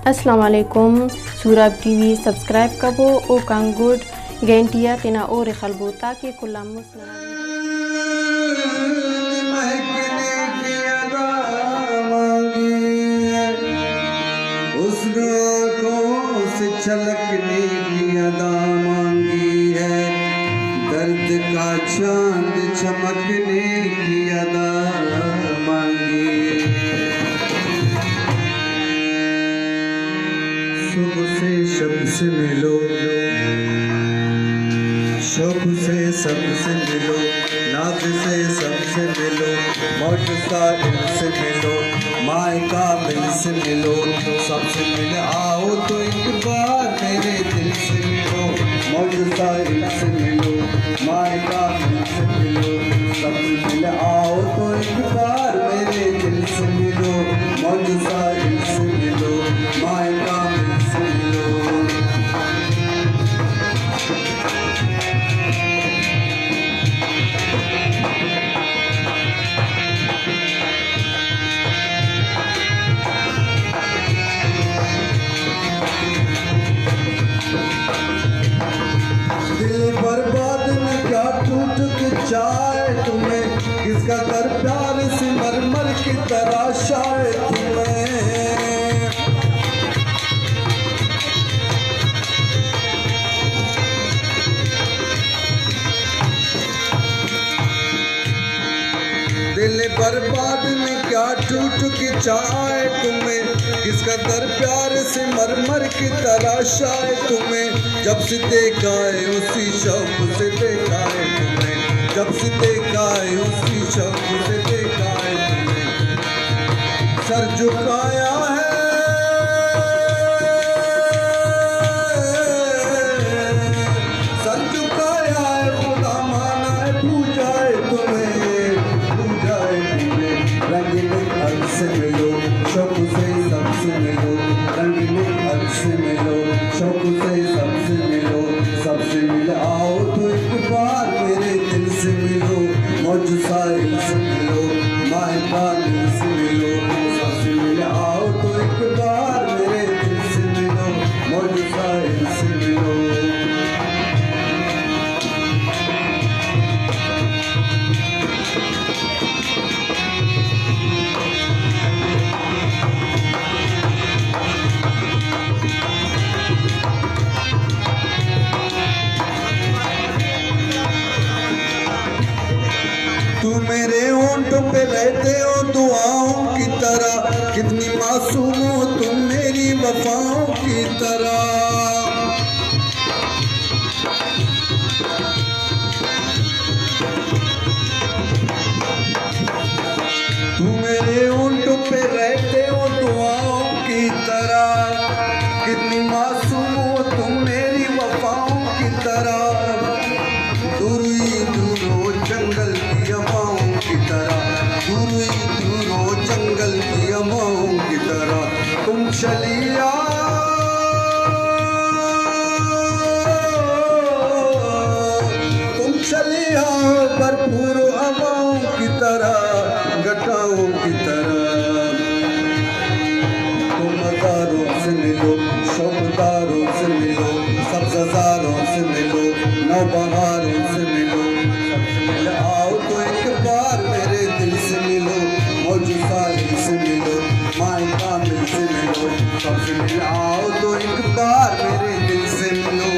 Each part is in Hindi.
अस्सलाम वालेकुम सूरब टीवी सब्सक्राइब कबो ओ कांगुड गेंटिया तना और खलबो ताकि कुल्लामुस छलकने की अदा मांगी है, दर्द का चांद चमकने की अदा मांगी है। सुबह से शब से मिलो, शौक से सबसे मिलो, नाज से सबसे मिलो, मौज साहिल से मिलो, माए कामिल से मिलो, सबसे मिल आओ तो एक बार मेरे दिल से मिलो। मौज साहिल से मिलो, माए कामिल से मिलो, सबसे मिल आओ तो एक बार मेरे दिल से मिलो। मौज साहिल से मिलो, माए कामिल से मिलो। बर्बाद में क्या टूट के चाहे तुम्हें, किसका कर प्यार से मरमर की तरह शाये तुम्हें। दिल बर्बाद में क्या टूट के चाहे तुम्हें, किसका दर प्यार से मरमर की तराशा है तुम्हें। जब से देखा है उसी शौक से देखा है तुम्हें, जब से देखा है उसी शौक से देखा है तुम्हें। सर झुकाया है, सर झुकाया है, खुदा माना है, पूजा है तुम्हें, पूजा है तुम्हें। रंगीन हद से मिलो, शौक से सबसे मिलो, रंगीन हद से मिलो, शौक से सबसे मिलो, सबसे मिल आओ तो एक बार मेरे दिल से मिलो। मौज साहिल से मिलो, माए कामिल से मिलो, सबसे मिल आओ तो एक बार मेरे दिल से मिलो। मौज साहिल से मिलो। तू मेरे होंठों पे रहते हो दुआओं की तरह, कितनी मासूम हो तुम मेरी वफाओं की तरह। तू मेरे होंठों पे रहते हो दुआओं की तरह, कितनी मासूम हो तुम मेरी वफाओं की तरह। दूरो जंगल की हवाओं की तरह, दूरो जंगल की हवाओं की तरह। तुम चलिया, तुम चलिया भरपूर हवाओं की तरह, घटाओं की तरह। तुम मज़ारों से मिलो, शौकदारों से मिलो, सब्ज़ारों से मिलो, नौबहारों से मिलो, सबसे मिल आओ तो एक बार मेरे दिल से मिलो। मौज साहिल से मिलो, माए कामिल से मिलो, सबसे मिल आओ तो एक बार मेरे दिल से मिलो।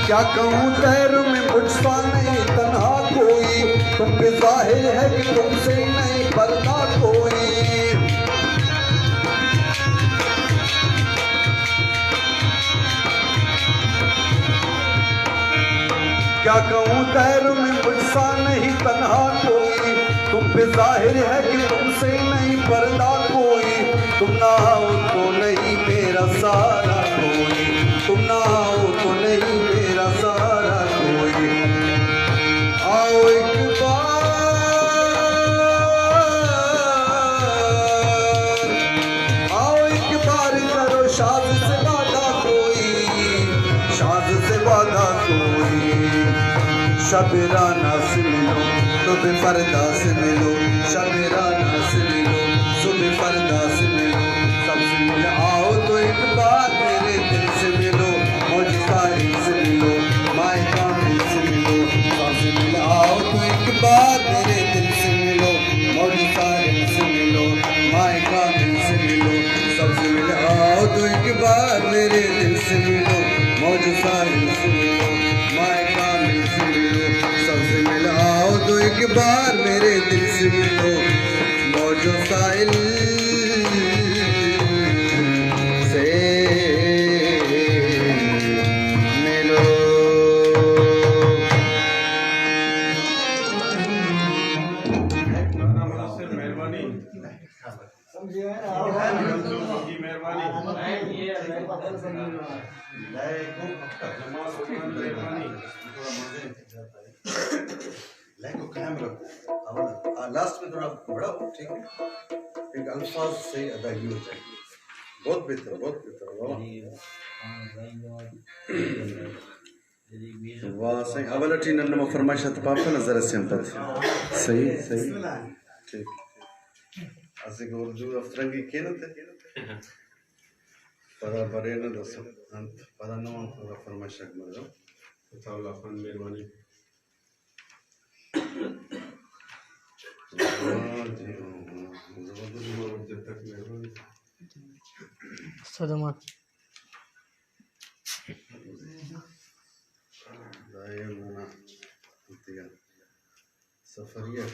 क्या कहूँ तैर में मुझसा नहीं तन्हा कोई, तुम पे जाहिर है कि तुमसे नहीं बरता कोई। क्या कहूँ तैर में मुझसा नहीं तन्हा कोई, तुम पे जाहिर है कि तुमसे नहीं बरता कोई। तुम ना हो तो नहीं मेरा सारा कोई, तुम ना हो तो नहीं मेरा सारा कोई। आओ एक बार शबराना से मिलो सुबह फरदा से मिलो शबराना से मिलो सुबह फरदा से मिलो सबसे मिल आओ तो एक बार मेरे दिल से मिलो मौज साहिल से मिलो माए कामिल से मिलो सबसे मिल आओ तो एक बार मेरे दिल से मिलो मौज साहिल से मिलो माए कामिल से मिलो सबसे मिल आओ तो एक बार मेरे दिल से मिलो मौज साहिल से मिलो माए कामिल से मिलो सबसे मिल आओ तो एक बार मेरे दिल से मिलो मौज साहिल से मिलो। को कायम रखो लास्ट में थोड़ा बढ़ाओ ठीक है एक अल्फाज से अदायगी हो जाएगी बहुत बेहतर वाह सही अवल टी नन्ना फरमाइश पाप नजर से हम सही सही ठीक असि को जो अफरंगी केनते पदा बरेना दस अंत पदा नो फरमाइश मजो ताला फन मेहरबानी सदमान सफरिया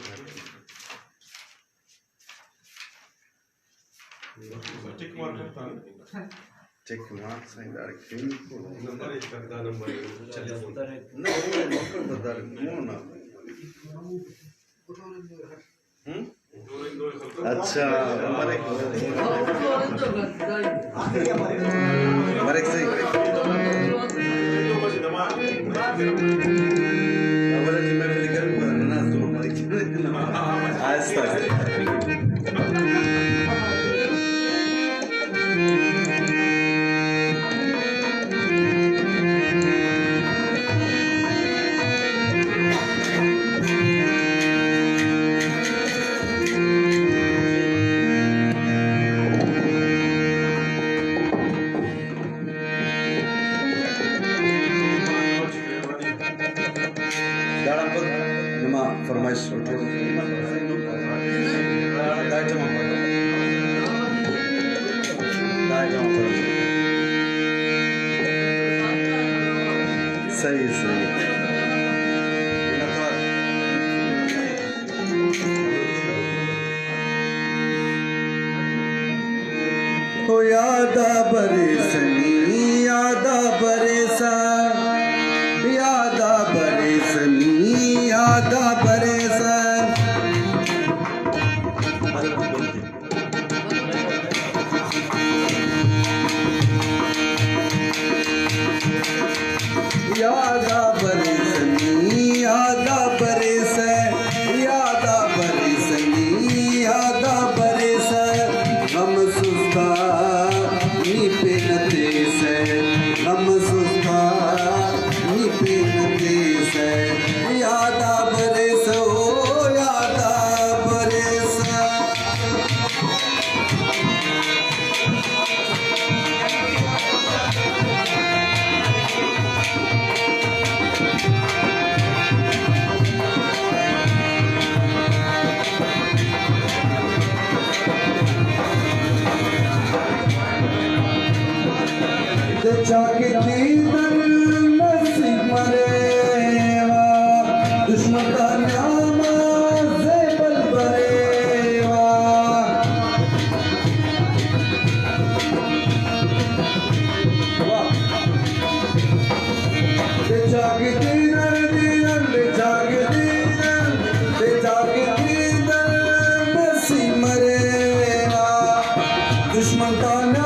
tick mark sign direct number एक करता नंबर चलिए नहीं बता रहे ना अच्छा नंबर एक सही आज तक फरमाइश सही सही हो यादा बरसनी यादा बरसा यादा बरसनी यादा बरसा यादा बरसनी यादा बरस यादा बरसनी यादा बरस हम सुस्ता नी पेनते से हम सुस्ता नी पेनते से यादा बरस ओ यादा बरस जाके दीदन नसीब मरेवा दुश्मन का नाम ज़ेबल बरेवा जाके दीदन दीदन जाके दीदन नसीब मरेवा दुश्मन का नाम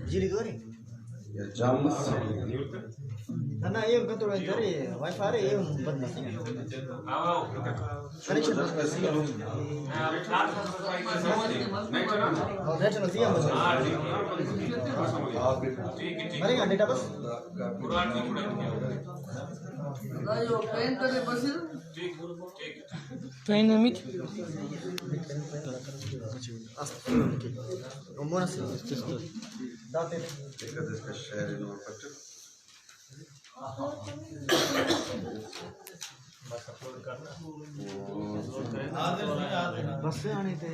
Jiri dua ni. Ya Jamus. Karena ia betul dari wifi ada ia empat nasi. Connection. Oh, net nasi yang betul. Mari kan data bus. Ayo, pen tadi pasir. Train में मिट Umur nasi. Date. Teka deska share in our picture. बस से आने थे